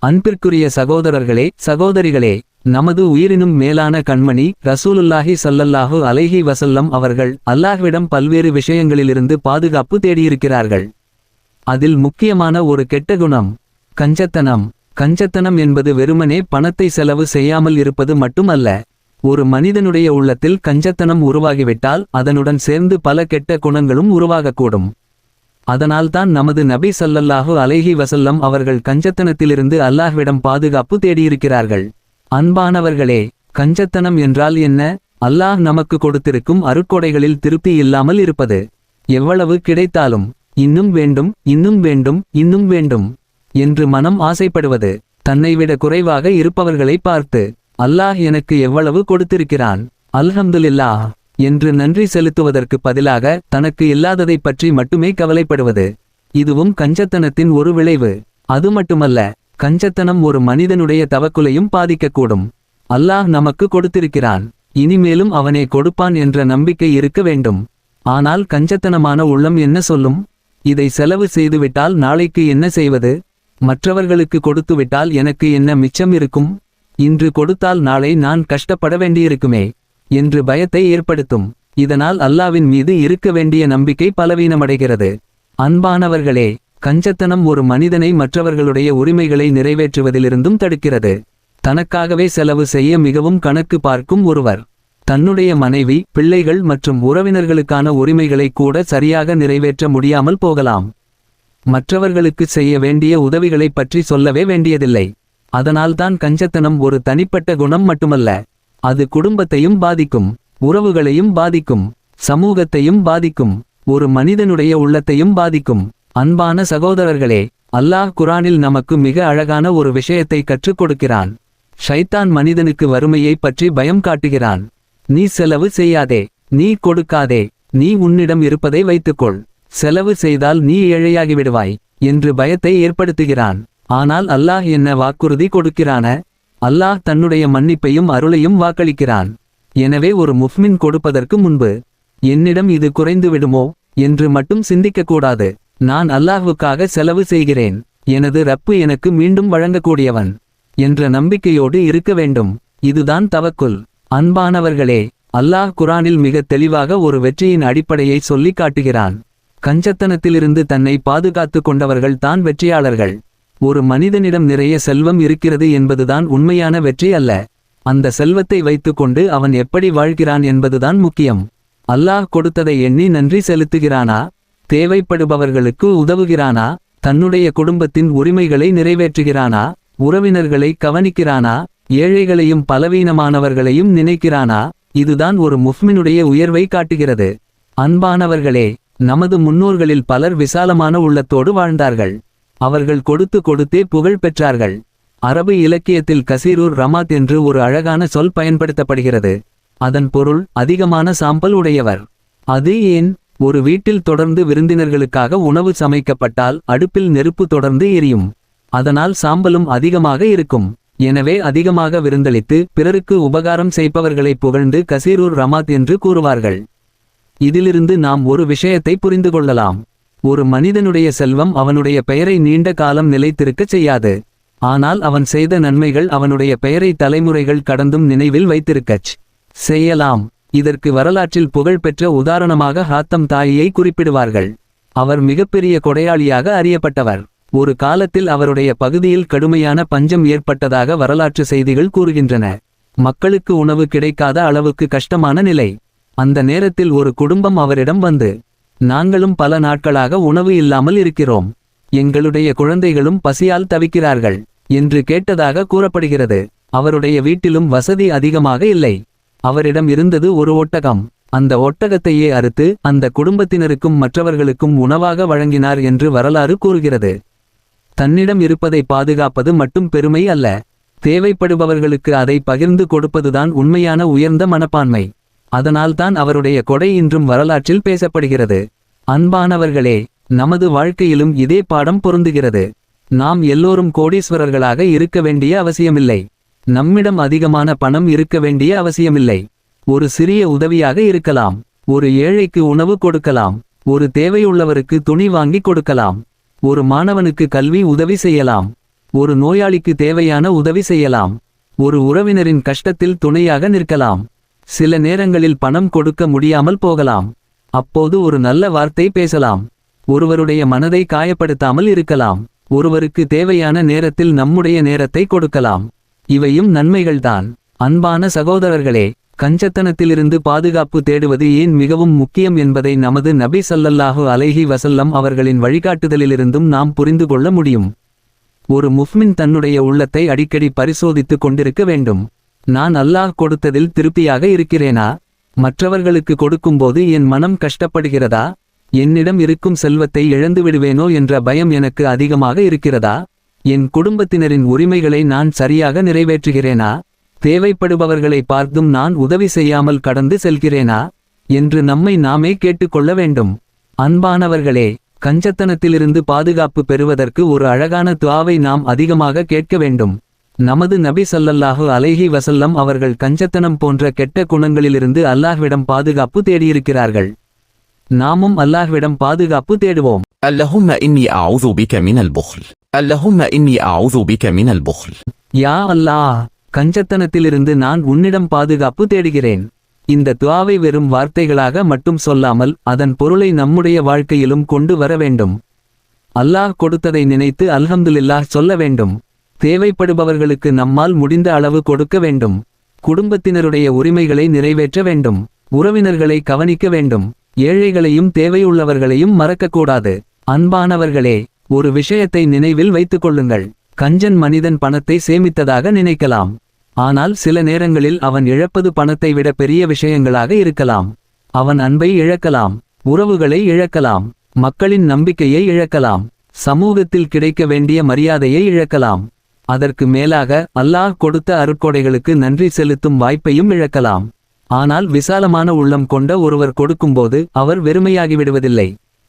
அன்பிற்குரிய சகோதரர்களே சகோதரிகளே, நமது உயிரினும் மேலான கண்மணி ரசூலுல்லாஹி ஸல்லல்லாஹு அலைஹி வஸல்லம் அவர்கள் அல்லாஹ்விடம் பல்வேறு விஷயங்களிலிருந்து பாதுகாப்பு தேடியிருக்கிறார்கள். அதில் முக்கியமான ஒரு கெட்ட குணம் கஞ்சத்தனம். கஞ்சத்தனம் என்பது வெறுமனே பணத்தை செலவு செய்யாமல் இருப்பது மட்டுமல்ல. ஒரு மனிதனுடைய உள்ளத்தில் கஞ்சத்தனம் உருவாகிவிட்டால் அதனுடன் சேர்ந்து பல கெட்ட குணங்களும் உருவாகக்கூடும். அதனால்தான் நமது நபி ஸல்லல்லாஹு அலைஹி வஸல்லம் அவர்கள் கஞ்சத்தனத்திலிருந்து அல்லாஹ்விடம் பாதுகாப்பு தேடியிருக்கிறார்கள். அன்பானவர்களே, கஞ்சத்தனம் என்றால் என்ன? அல்லாஹ் நமக்கு கொடுத்திருக்கும் அருட்கொடைகளில் திருப்தி இல்லாமல் இருப்பது. எவ்வளவு கிடைத்தாலும் இன்னும் வேண்டும், இன்னும் வேண்டும், இன்னும் வேண்டும் என்று மனம் ஆசைப்படுவது. தன்னைவிட குறைவாக இருப்பவர்களை பார்த்து அல்லாஹ் எனக்கு எவ்வளவு கொடுத்திருக்கிறான், அல்ஹம்துலில்லாஹ் என்று நன்றி செலுத்துவதற்கு பதிலாக தனக்கு இல்லாததைப் பற்றி மட்டுமே கவலைப்படுவது. இதுவும் கஞ்சத்தனத்தின் ஒரு விளைவு. அது மட்டுமல்ல, கஞ்சத்தனம் ஒரு மனிதனுடைய தவக்குலையும் பாதிக்கக்கூடும். அல்லாஹ் நமக்கு கொடுத்திருக்கிறான், இனிமேலும் அவனே கொடுப்பான் என்ற நம்பிக்கை இருக்க வேண்டும். ஆனால் கஞ்சத்தனமான உள்ளம் என்ன சொல்லும்? இதை செலவு செய்துவிட்டால் நாளைக்கு என்ன செய்வது? மற்றவர்களுக்கு கொடுத்துவிட்டால் எனக்கு என்ன மிச்சம் இருக்கும்? இன்று கொடுத்தால் நாளை நான் கஷ்டப்பட வேண்டியிருக்குமே என்று பயத்தை ஏற்படுத்தும். இதனால் அல்லாஹ்வின் மீது இருக்க வேண்டிய நம்பிக்கை பலவீனமடைகிறது. அன்பானவர்களே, கஞ்சத்தனம் ஒரு மனிதனை மற்றவர்களுடைய உரிமைகளை நிறைவேற்றுவதிலிருந்தும் தடுக்கிறது. தனக்காகவே செலவு செய்ய மிகவும் கணக்கு பார்க்கும் ஒருவர் தன்னுடைய மனைவி, பிள்ளைகள் மற்றும் உறவினர்களுக்கான உரிமைகளை கூட சரியாக நிறைவேற்ற முடியாமல் போகலாம். மற்றவர்களுக்கு செய்ய வேண்டிய உதவிகளை பற்றி சொல்லவே வேண்டியதில்லை. அதனால்தான் கஞ்சத்தனம் ஒரு தனிப்பட்ட குணம் மட்டுமல்ல, அது குடும்பத்தையும் பாதிக்கும், உறவுகளையும் பாதிக்கும், சமூகத்தையும் பாதிக்கும், ஒரு மனிதனுடைய உள்ளத்தையும் பாதிக்கும். அன்பான சகோதரர்களே, அல்லாஹ் குர்ஆனில் நமக்கு மிக அழகான ஒரு விஷயத்தை கற்றுக் கொடுக்கிறான். ஷைத்தான் மனிதனுக்கு வறுமையை பற்றி பயம் காட்டுகிறான். நீ செலவு செய்யாதே, நீ கொடுக்காதே, நீ உன்னிடம் இருப்பதை வைத்துக்கொள், செலவு செய்தால் நீ ஏழையாகிவிடுவாய் என்று பயத்தை ஏற்படுத்துகிறான். ஆனால் அல்லாஹ் என்ன வாக்குறுதி கொடுக்கிறான? அல்லாஹ் தன்னுடைய மன்னிப்பையும் அருளையும் வாக்களிக்கிறான். எனவே ஒரு முஃமின் கொடுப்பதற்கு முன்பு என்னிடம் இது குறைந்து விடுமோ என்று மட்டும் சிந்திக்கக்கூடாது. நான் அல்லாஹ்வுக்காக செலவு செய்கிறேன், எனது ரப்பு எனக்கு மீண்டும் வழங்கக்கூடியவன் என்ற நம்பிக்கையோடு இருக்க வேண்டும். இதுதான் தவக்குல். அன்பானவர்களே, அல்லாஹ் குர்ஆனில் மிக தெளிவாக ஒரு வெற்றியின் அடிப்படையை சொல்லி காட்டுகிறான். கஞ்சத்தனத்திலிருந்து தன்னை பாதுகாத்து கொண்டவர்கள் தான் வெற்றியாளர்கள். ஒரு மனிதனிடம் நிறைய செல்வம் இருக்கிறது என்பதுதான் உண்மையான வெற்றி அல்ல. அந்த செல்வத்தை வைத்துக்கொண்டு அவன் எப்படி வாழ்கிறான் என்பதுதான் முக்கியம். அல்லாஹ் கொடுத்ததை எண்ணி நன்றி செலுத்துகிறானா? தேவைப்படுபவர்களுக்கு உதவுகிறானா? தன்னுடைய குடும்பத்தின் உரிமைகளை நிறைவேற்றுகிறானா? உறவினர்களை கவனிக்கிறானா? ஏழைகளையும் பலவீனமானவர்களையும் நினைக்கிறானா? இதுதான் ஒரு முஃமினுடைய உயர்வை காட்டுகிறது. அன்பானவர்களே, நமது முன்னோர்களில் பலர் விசாலமான உள்ளத்தோடு வாழ்ந்தார்கள். அவர்கள் கொடுத்து கொடுத்தே புகழ் பெற்றார்கள். அரபு இலக்கியத்தில் கசீருர் ரமாத் என்று ஒரு அழகான சொல் பயன்படுத்தப்படுகிறது. அதன் பொருள் அதிகமான சாம்பல் உடையவர். அது ஏன்? ஒரு வீட்டில் தொடர்ந்து விருந்தினர்களுக்காக உணவு சமைக்கப்பட்டால் அடுப்பில் நெருப்பு தொடர்ந்து எரியும். அதனால் சாம்பலும் அதிகமாக இருக்கும். எனவே அதிகமாக விருந்தளித்து பிறருக்கு உபகாரம் செய்பவர்களை புகழ்ந்து கசீருர் ரமாத் என்று கூறுவார்கள். இதிலிருந்து நாம் ஒரு விஷயத்தை புரிந்து கொள்ளலாம். ஒரு மனிதனுடைய செல்வம் அவனுடைய பெயரை நீண்ட காலம் நிலைத்திருக்கச் செய்யாது. ஆனால் அவன் செய்த நன்மைகள் அவனுடைய பெயரை தலைமுறைகள் கடந்தும் நினைவில் வைத்திருக்கச் செய்யலாம். இதற்கு வரலாற்றில் புகழ்பெற்ற உதாரணமாக ஹாத்தம் தாயியை குறிப்பிடுவார்கள். அவர் மிகப்பெரிய கொடையாளியாக அறியப்பட்டவர். ஒரு காலத்தில் அவருடைய பகுதியில் கடுமையான பஞ்சம் ஏற்பட்டதாக வரலாற்று செய்திகள் கூறுகின்றன. மக்களுக்கு உணவு கிடைக்காத அளவுக்கு கஷ்டமான நிலை. அந்த நேரத்தில் ஒரு குடும்பம் அவரிடம் வந்து, நாங்களும் பல நாட்களாக உணவு இல்லாமல் இருக்கிறோம், எங்களுடைய குழந்தைகளும் பசியால் தவிக்கிறார்கள் என்று கேட்டதாக கூறப்படுகிறது. அவருடைய வீட்டிலும் வசதி அதிகமாக இல்லை. அவரிடம் இருந்தது ஒரு ஒட்டகம். அந்த ஒட்டகத்தையே அறுத்து அந்த குடும்பத்தினருக்கும் மற்றவர்களுக்கும் உணவாக வழங்கினார் என்று வரலாறு கூறுகிறது. தன்னிடம் இருப்பதை பாதுகாப்பது மட்டும் பெருமை அல்ல, தேவைப்படுபவர்களுக்கு அதை பகிர்ந்து கொடுப்பதுதான் உண்மையான உயர்ந்த மனப்பான்மை. அதனால்தான் அவருடைய கொடை இன்றும் வரலாற்றில் பேசப்படுகிறது. அன்பானவர்களே, நமது வாழ்க்கையிலும் இதே பாடம் பொருந்துகிறது. நாம் எல்லோரும் கோடீஸ்வரர்களாக இருக்க வேண்டிய அவசியமில்லை. நம்மிடம் அதிகமான பணம் இருக்க வேண்டிய அவசியமில்லை. ஒரு சிறிய உதவியாக இருக்கலாம். ஒரு ஏழைக்கு உணவு கொடுக்கலாம். ஒரு தேவையுள்ளவருக்கு துணி வாங்கி கொடுக்கலாம். ஒரு மாணவனுக்கு கல்வி உதவி செய்யலாம். ஒரு நோயாளிக்கு தேவையான உதவி செய்யலாம். ஒரு உறவினரின் கஷ்டத்தில் துணையாக நிற்கலாம். சில நேரங்களில் பணம் கொடுக்க முடியாமல் போகலாம். அப்போது ஒரு நல்ல வார்த்தை பேசலாம். ஒருவருடைய மனதை காயப்படுத்தாமல் இருக்கலாம். ஒருவருக்கு தேவையான நேரத்தில் நம்முடைய நேரத்தை கொடுக்கலாம். இவையும் நன்மைகள்தான். அன்பான சகோதரர்களே, கஞ்சத்தனத்திலிருந்து பாதுகாப்பு தேடுவது ஏன் மிகவும் முக்கியம் என்பதை நமது நபி ஸல்லல்லாஹு அலைஹி வஸல்லம் அவர்களின் வழிகாட்டுதலிலிருந்தும் நாம் புரிந்து கொள்ள முடியும். ஒரு முஃமின் தன்னுடைய உள்ளத்தை அடிக்கடி பரிசோதித்துக் கொண்டிருக்க வேண்டும். நான் அல்லாஹ் கொடுத்ததில் திருப்தியாக இருக்கிறேனா? மற்றவர்களுக்கு கொடுக்கும்போது என் மனம் கஷ்டப்படுகிறதா? என்னிடம் இருக்கும் செல்வத்தை இழந்து விடுவேனோ என்ற பயம் எனக்கு அதிகமாக இருக்கிறதா? என் குடும்பத்தினரின் உரிமைகளை நான் சரியாக நிறைவேற்றுகிறேனா? தேவைப்படுபவர்களை பார்த்தும் நான் உதவி செய்யாமல் கடந்து செல்கிறேனா என்று நம்மை நாமே கேட்டுக்கொள்ள வேண்டும். அன்பானவர்களே, கஞ்சத்தனத்திலிருந்து பாதுகாப்பு பெறுவதற்கு ஒரு அழகான துஆவை நாம் அதிகமாக கேட்க வேண்டும். நமது நபி ஸல்லல்லாஹு அலைஹி வஸல்லம் அவர்கள் கஞ்சத்தனம் போன்ற கெட்ட குணங்களிலிருந்து அல்லாஹ்விடம் பாதுகாப்பு தேடியிருக்கிறார்கள். நாமும் அல்லாஹ்விடம் பாதுகாப்பு தேடுவோம். اللهم إني أعوذ بك من البخل. اللهم إني أعوذ بك من البخل. யா அல்லாஹ், கஞ்சத்தனத்திலிருந்து நான் உன்னிடம் பாதுகாப்பு தேடுகிறேன். இந்த துஆவை வெறும் வார்த்தைகளாக மட்டும் சொல்லாமல் அதன் பொருளை நம்முடைய வாழ்க்கையிலும் கொண்டு வர வேண்டும். அல்லாஹ் கொடுத்ததை நினைத்து அல்ஹம்துலில்லாஹ் சொல்ல வேண்டும். தேவைப்படுபவர்களுக்கு நம்மால் முடிந்த அளவு கொடுக்க வேண்டும். குடும்பத்தினருடைய உரிமைகளை நிறைவேற்ற வேண்டும். உறவினர்களை கவனிக்க வேண்டும். ஏழைகளையும் தேவையுள்ளவர்களையும் மறக்கக்கூடாது. அன்பானவர்களே, ஒரு விஷயத்தை நினைவில் வைத்துக் கொள்ளுங்கள். கஞ்சன் மனிதன் பணத்தை சேமித்ததாக நினைக்கலாம். ஆனால் சில நேரங்களில் அவன் இழப்பது பணத்தை விட பெரிய விஷயங்களாக இருக்கலாம். அவன் அன்பை இழக்கலாம், உறவுகளை இழக்கலாம், மக்களின் நம்பிக்கையை இழக்கலாம், சமூகத்தில் கிடைக்க வேண்டிய மரியாதையை இழக்கலாம். அதற்கு மேலாக அல்லாஹ் கொடுத்த அருட்கொடைகளுக்கு நன்றி செலுத்தும் வாய்ப்பையும் இழக்கலாம். ஆனால் விசாலமான உள்ளம் கொண்ட ஒருவர் கொடுக்கும்போது அவர் வெறுமையாகிவிடுவதில்லை.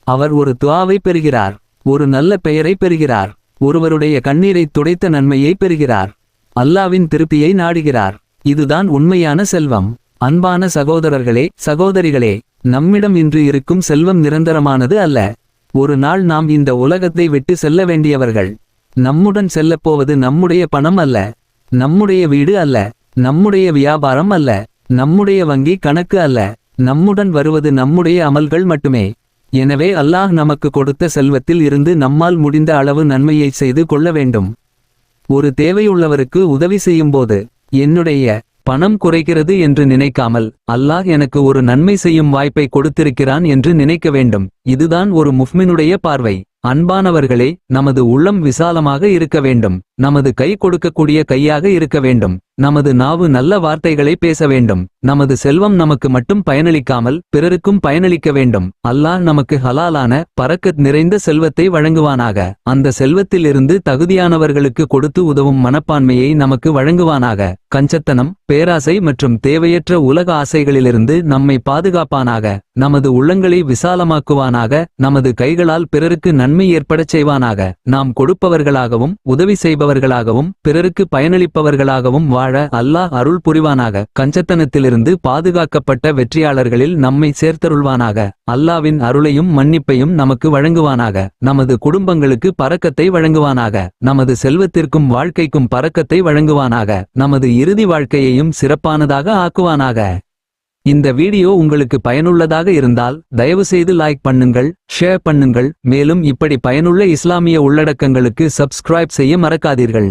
அவர் ஒரு துஆவை பெறுகிறார், ஒரு நல்ல பெயரை பெறுகிறார், ஒருவருடைய கண்ணீரை துடைத்த நன்மையை பெறுகிறார், அல்லாவின் திருப்தியை நாடுகிறார். இதுதான் உண்மையான செல்வம். அன்பான சகோதரர்களே, சகோதரிகளே, நம்மிடம் இன்று இருக்கும் செல்வம் நிரந்தரமானது அல்ல. ஒரு நாள் நாம் இந்த உலகத்தை விட்டு செல்ல வேண்டியவர்கள். நம்முடன் செல்லப்போவது நம்முடைய பணம் அல்ல, நம்முடைய வீடு அல்ல, நம்முடைய வியாபாரம் அல்ல, நம்முடைய வங்கி கணக்கு அல்ல. நம்முடன் வருவது நம்முடைய அமல்கள் மட்டுமே. எனவே அல்லாஹ் நமக்கு கொடுத்த செல்வத்தில் இருந்து நம்மால் முடிந்த அளவு நன்மையை செய்து கொள்ள வேண்டும். ஒரு தேவையுள்ளவருக்கு உதவி செய்யும்போது என்னுடைய பணம் குறைகிறது என்று நினைக்காமல் அல்லாஹ் எனக்கு ஒரு நன்மை செய்யும் வாய்ப்பை கொடுத்திருக்கிறான் என்று நினைக்க வேண்டும். இதுதான் ஒரு முஃமினுடைய பார்வை. அன்பானவர்களே, நமது உள்ளம் விசாலமாக இருக்க வேண்டும். நமது கை கொடுக்கக்கூடிய கையாக இருக்க வேண்டும். நமது நாவு நல்ல வார்த்தைகளை பேச வேண்டும். நமது செல்வம் நமக்கு மட்டும் பயனளிக்காமல் பிறருக்கும் பயனளிக்க வேண்டும். அல்லாஹ் நமக்கு ஹலாலான பரக்கத் நிறைந்த செல்வத்தை வழங்குவானாக. அந்த செல்வத்தில் இருந்து தகுதியானவர்களுக்கு கொடுத்து உதவும் மனப்பான்மையை நமக்கு வழங்குவானாக. கஞ்சத்தனம், பேராசை மற்றும் தேவையற்ற உலக ஆசைகளிலிருந்து நம்மை பாதுகாப்பானாக. நமது உள்ளங்களை விசாலமாக்குவானாக. நமது கைகளால் பிறருக்கு நன்மை ஏற்படச் செய்வானாக. நாம் கொடுப்பவர்களாகவும் உதவி செய்பவர்களாகவும் பிறருக்கு பயனளிப்பவர்களாகவும் வாழ அல்லாஹ் அருள் புரிவானாக. கஞ்சத்தனத்திலிருந்து பாதுகாக்கப்பட்ட வெற்றியாளர்களில் நம்மை சேர்த்தருள்வானாக. அல்லாவின் அருளையும் மன்னிப்பையும் நமக்கு வழங்குவானாக. நமது குடும்பங்களுக்கு பரக்கத்தை வழங்குவானாக. நமது செல்வத்திற்கும் வாழ்க்கைக்கும் பரக்கத்தை வழங்குவானாக. நமது இறுதி வாழ்க்கையையும் சிறப்பானதாக ஆக்குவானாக. இந்த வீடியோ உங்களுக்கு பயனுள்ளதாக இருந்தால் தயவுசெய்து லைக் பண்ணுங்கள், ஷேர் பண்ணுங்கள். மேலும் இப்படி பயனுள்ள இஸ்லாமிய உள்ளடக்கங்களுக்கு சப்ஸ்கிரைப் செய்ய மறக்காதீர்கள்.